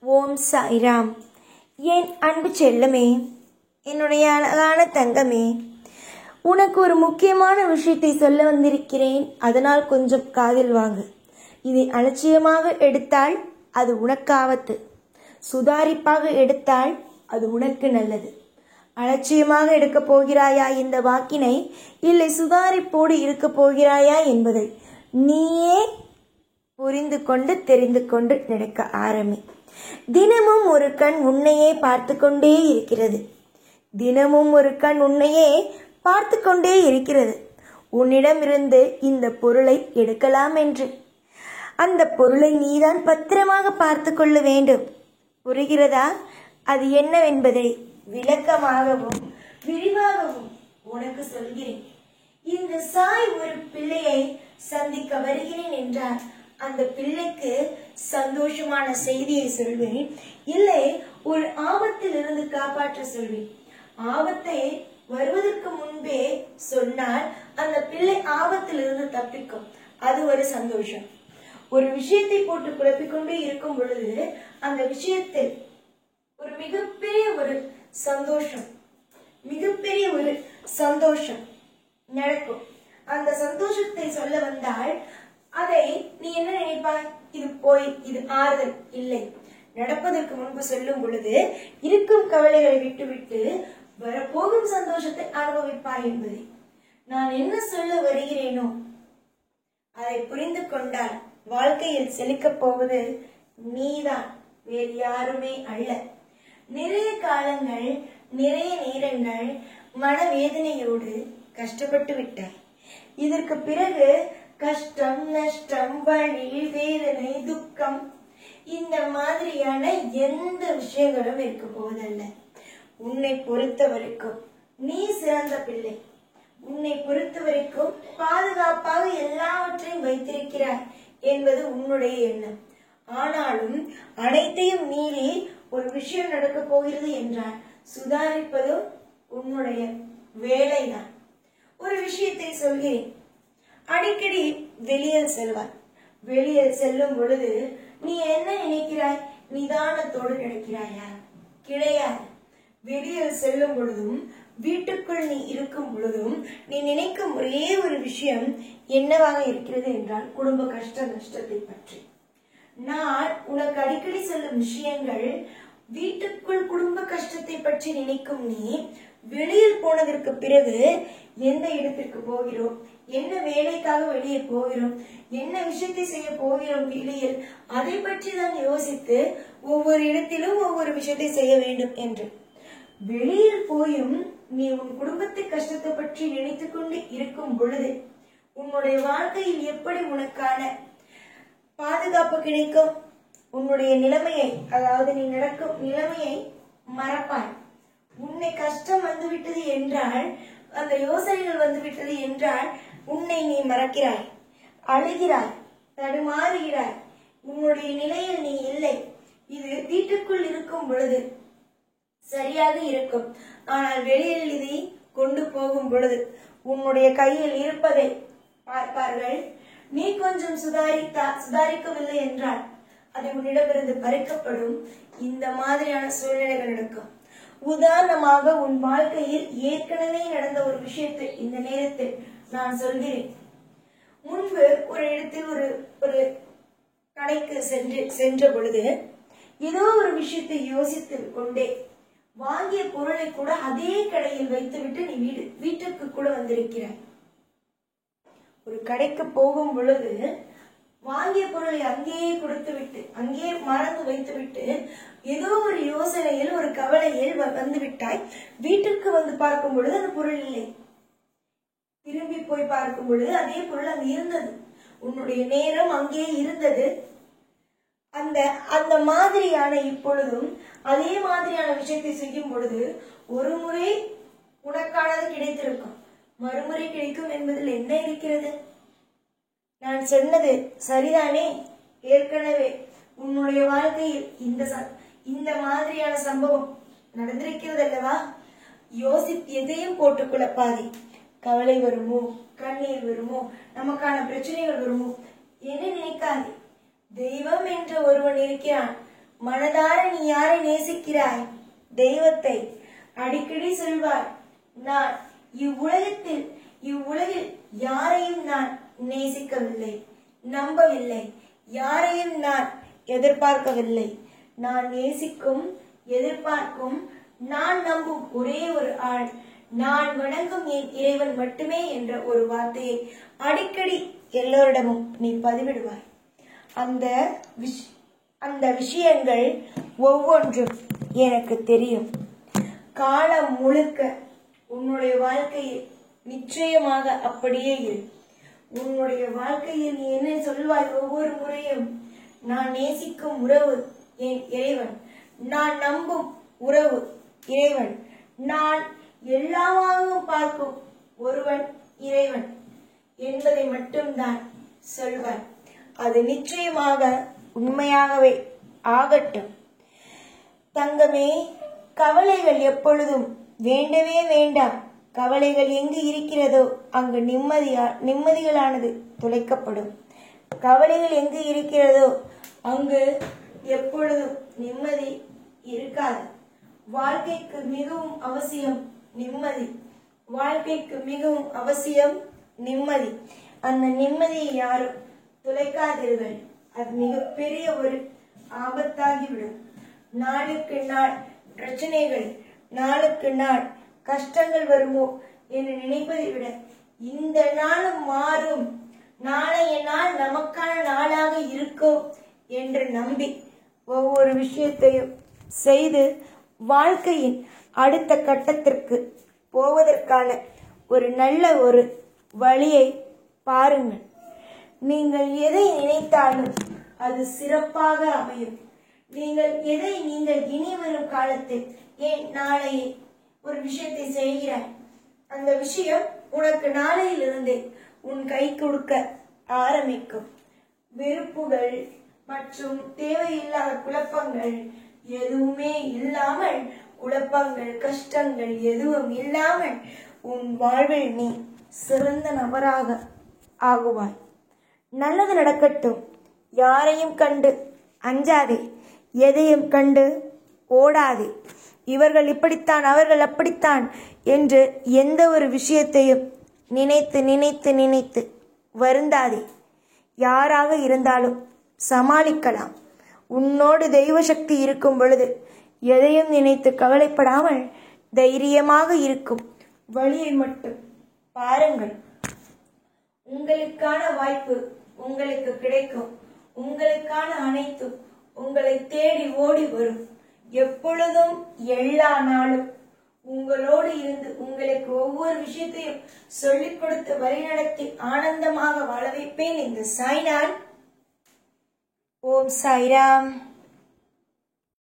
ஓம் சாய்ராம். என் அன்பு செல்லமே, என்னுடைய அழகான தங்கமே, உனக்கு ஒரு முக்கியமான விஷயத்தை சொல்ல வந்திருக்கிறேன். அதனால் கொஞ்சம் காதில் வாங்கு. இதை அலட்சியமாக எடுத்தால் அது உனக்கு ஆபத்து, சுதாரிப்பாக எடுத்தால் அது உனக்கு நல்லது. அலட்சியமாக எடுக்கப் போகிறாயா இந்த வாக்கினை, இல்லை சுதாரிப்போடு இருக்கப் போகிறாயா என்பதை நீயே புரிந்து கொண்டு தெரிந்து கொண்டு நடக்க ஆரம்பி. தினமும் ஒரு கண் உன்னையே பார்த்து கொண்டே இருக்கிறது. தினமும் ஒரு கண் உன்னையே பார்த்து கொண்டே இருக்கிறது. உன்னிடமிருந்து இந்த பொருளை எடுக்கலாம் என்று. அந்த பொருளை நீதான் பத்திரமாக பார்த்து கொள்ள வேண்டும். புரிகிறதா? அது என்னவென்பதை விளக்கமாகவும் விரிவாகவும் உனக்கு சொல்கிறேன். இந்த சாய் ஒரு பிள்ளையை சந்திக்க வருகிறேன் என்றார். அந்த பிள்ளைக்கு சந்தோஷமான செய்தியை சொல்வேன், இல்லை ஒரு ஆபத்தில் இருந்து காப்பாற்ற சொல்வேன். ஆபத்தை வருவதற்கு முன்பே சொன்னால் அந்த பிள்ளை ஆபத்தில் இருந்து தப்பிக்கும். அது ஒரு சந்தோஷம். ஒரு விஷயத்தை போட்டு குழப்பிக்கொண்டே இருக்கும் பொழுது அந்த விஷயத்தில் ஒரு மிகப்பெரிய ஒரு சந்தோஷம் நடக்கும். அந்த சந்தோஷத்தை சொல்ல வந்தால் அதை நீ என்ன நினைப்பாய்? இது போய் இது ஆறுதல் இல்லை. நடப்பதற்கு முன்பு சொல்லும் பொழுது இருக்கும் கவலைகளை விட்டுவிட்டு வரப்போகும் சந்தோஷத்தை அனுபவிப்பாய் என்பதை நான் என்ன சொல்ல வருகிறேனோ அதை புரிந்து கொண்டால் வாழ்க்கையில் செழிக்கப் போவது நீதான், வேறு யாருமே அல்ல. நிறைய காலங்கள், நிறைய நேரங்கள் மனவேதனையோடு கஷ்டப்பட்டு விட்டாய். இதற்கு பிறகு கஷ்டம், நஷ்டம், வலி, வேதனை, துக்கம், இந்த மாதிரியான எந்த விஷயங்களும் இருக்க போவதல்ல. உன்னை பொறுத்த வரைக்கும் நீ சிறந்த பிள்ளை. உன்னை பொறுத்த வரைக்கும் பாதுகாப்பாக எல்லாவற்றையும் வைத்திருக்கிறாய் என்பது உன்னுடைய எண்ணம். ஆனாலும் அனைத்தையும் மீறி ஒரு விஷயம் நடக்க போகிறது என்றால் சுதாரிப்பதும் உன்னுடைய வேலைதான். ஒரு விஷயத்தை சொல்கிறேன். அடிக்கடி வெளியில் செல்வாய். வெளியில் செல்லும் பொழுது நீ என்ன நினைக்கிறாய்? நிதானத்தோடு நினைக்கிறாயா? கிடையாது. வெளியில் செல்லும் பொழுதும் வீட்டுக்குள் நீ இருக்கும் பொழுதும் நீ நினைக்கும் ஒரே ஒரு விஷயம் என்னவாக இருக்கிறது என்றால் குடும்ப கஷ்ட நஷ்டத்தை பற்றி. நான் உனக்கு அடிக்கடி சொல்லும் விஷயங்கள் வீட்டுக்குள் குடும்ப கஷ்டத்தை பற்றி நினைக்கும் நீ வெளியில் போனதற்கு பிறகு எந்த இடத்திற்கு போகிறோம், என்ன வேலைக்காக வெளியே போகிறோம், என்ன விஷயத்தை செய்ய போகிறோம் வெளியில், அதை பற்றி தான் யோசித்து ஒவ்வொரு இடத்திலும் ஒவ்வொரு விஷயத்தை செய்ய வேண்டும் என்று. வெளியில் போயும் நீ உன் குடும்பத்தை கஷ்டத்தை பற்றி நினைத்து கொண்டு இருக்கும் பொழுது உன்னுடைய வாழ்க்கையில் எப்படி உனக்கான பாதுகாப்பு கிடைக்கும்? உன்னுடைய நிலைமையை, அதாவது நீ நடக்கும் நிலைமையை மறப்பாய். உன்னை கஷ்டம் வந்துவிட்டது என்றால், அந்த யோசனைகள் வந்துவிட்டது என்றால் உன்னை நீ மறக்கிறாய், அழுகிறாய், தடுமாறுகிறாய். உன்னுடைய நிலையில் நீ இல்லை. இது வீட்டுக்குள் இருக்கும் பொழுது சரியாக இருக்கும். ஆனால் வெளியில் இதை கொண்டு போகும் பொழுது உன்னுடைய கையில் இருப்பதை பார்ப்பார்கள். நீ கொஞ்சம் சுதாரிக்கவில்லை என்றால் அது உன்னிடமிருந்து பறிக்கப்படும். இந்த மாதிரியான சூழ்நிலைகள் நடக்கும். உதாரணமாக உன் வாழ்க்கையில் ஏற்கனவே நடந்த ஒரு விஷயத்தை இந்த நேரத்தில் நான் சொல்கிறேன். முன்பு ஒரு இடத்தில் ஒரு கடைக்கு சென்ற பொழுது ஏதோ ஒரு விஷயத்தை யோசித்து கொண்டே வாங்கிய பொருளை கூட அதே கடையில் வைத்துவிட்டு நீ வீட்டுக்கு கூட வந்திருக்கிறாய். ஒரு கடைக்கு போகும் பொழுது வாங்கிய பொருளை அங்கேயே கொடுத்து விட்டு, அங்கேயே மறந்து வைத்து விட்டு, ஏதோ ஒரு யோசனையில் ஒரு கவலையில் வந்து விட்டாய். வீட்டிற்கு வந்து பார்க்கும் பொழுது அந்த பொருள் இல்லை. திரும்பி போய் பார்க்கும் பொழுது அதே பொருள் அங்கு இருந்தது. உன்னுடைய நேரம் அங்கே இருந்தது. அந்த மாதிரியான இப்பொழுதும் அதே மாதிரியான விஷயத்தை செய்யும் பொழுது ஒரு முறை உனக்கானது கிடைத்திருக்கும், மறுமுறை கிடைக்கும் என்பதில் என்ன இருக்கிறது? நான் சொன்னது சரிதானே? ஏற்கனவே உன்னுடைய வாழ்க்கையில் இந்த மாதிரியான சம்பவம் நடந்திருக்கிறது அல்லவா? எதையும் போட்டு குழப்பாதே. கவலை வருமோ, கண்ணீர் வருமோ, நமக்கான பிரச்சனைகள் வருமோ என்று நினைக்காதே. தெய்வம் என்ற ஒருவன் இருக்கிறான். மனதார நீ யாரை நேசிக்கிறாய்? தெய்வத்தை. அடிக்கடி சொல்வார், நான் இவ்வுலகில் யாரையும் நான் நேசிக்கவில்லை, நம்பவில்லை, யாரையும் நான் எதிர்பார்க்கவில்லை. நான் நேசிக்கும், எதிர்பார்க்கும், நான் நம்பும் ஒரே ஒரு ஆள், நான் வணங்கும் என் இறைவன் மட்டுமே என்ற ஒரு வார்த்தையை அடிக்கடி எல்லோரிடமும் நீ பதிவிடுவாய். அந்த விஷயங்கள் ஒவ்வொன்றும் எனக்கு தெரியும். காலம் முழுக்க உன்னுடைய வாழ்க்கையில் நிச்சயமாக அப்படியே இரு. உன்னுடைய வாழ்க்கையில் நீ என்ன சொல்வாய் ஒவ்வொரு முறையும்? நான் நேசிக்கும் உறவு என் இறைவன், நான் நம்பும் உறவு இறைவன், நான் எல்லாமாக பார்க்கும் ஒருவன் இறைவன் என்பதை மட்டும்தான் சொல்வார். அது நிச்சயமாக உண்மையாகவே ஆகட்டும். தங்கமே, கவலைகள் எப்பொழுதும் வேண்டவே வேண்டாம். கவலைகள் எங்கு இருக்கிறதோ அங்கு நிம்மதிகளானது துளைக்கப்படும். கவலைகள் எங்கு இருக்கிறதோ அங்கு எப்பொழுதும் நிம்மதி இருக்காது. வாழ்க்கைக்கு மிகவும் அவசியம் நிம்மதி. வாழ்க்கைக்கு மிகவும் அவசியம் நிம்மதி. அந்த நிம்மதியை யாரும் துளைக்காதீர்கள். அது மிகப்பெரிய ஒரு ஆபத்தாகிவிடும். நாளுக்கு நாள் பிரச்சனைகள், நாளுக்கு நாள் கஷ்டங்கள் வருமோ என்று நினைப்பதை விட இந்த நாளும் மாறும், நாளைய நாள் நமக்கான நாளாக இருக்கும் என்று நம்பி ஒவ்வொரு விஷயத்தையும் செய்து வாழ்க்கையின் அடுத்த கட்டத்திற்கு போவதற்கான ஒரு நல்ல ஒரு வழியை பாருங்கள். நீங்கள் எதை நினைத்தாலும் அது சிறப்பாக அமையும். நீங்கள் இனி வரும் காலத்தில் ஏன் நாளையே ஒரு விஷயத்தை செய்கிறாய், அந்த விஷயம் உனக்கு நாளையிலிருந்தே உன் கை கொடுக்க ஆரம்பிக்கும். வெறுப்புகள் மற்றும் தேவையில்லாத குழப்பங்கள் எதுவுமே இல்லாமல், குழப்பங்கள் கஷ்டங்கள் எதுவும் இல்லாமல் உன் வாழ்வில் நீ சிறந்த நபராக ஆகுவாய். நல்லது நடக்கட்டும். யாரையும் கண்டு அஞ்சாதே, எதையும் கண்டு ஓடாதே. இவர்கள் இப்படித்தான், அவர்கள் அப்படித்தான் என்று எந்த ஒரு விஷயத்தையும் நினைத்து நினைத்து நினைத்து வருந்தாதே. யாராக இருந்தாலும் சமாளிக்கலாம். உன்னோடு தெய்வ சக்தி இருக்கும் பொழுது எதையும் நினைத்து கவலைப்படாமல் தைரியமாக இருக்கும் வழியை மட்டும் பாருங்கள். உங்களுக்கான வாய்ப்பு உங்களுக்கு கிடைக்கும். உங்களுக்கான அனைத்தும் உங்களை தேடி ஓடி வரும். எப்பொழுதும் எல்லா நாளும் உங்களோடு இருந்து உங்களுக்கு ஒவ்வொரு விஷயத்தையும் சொல்லிக் கொடுத்து வழிநடத்தி ஆனந்தமாக வாழ வைப்பேன் இந்த சாய்நாள். ஓம் சாய்ராம்.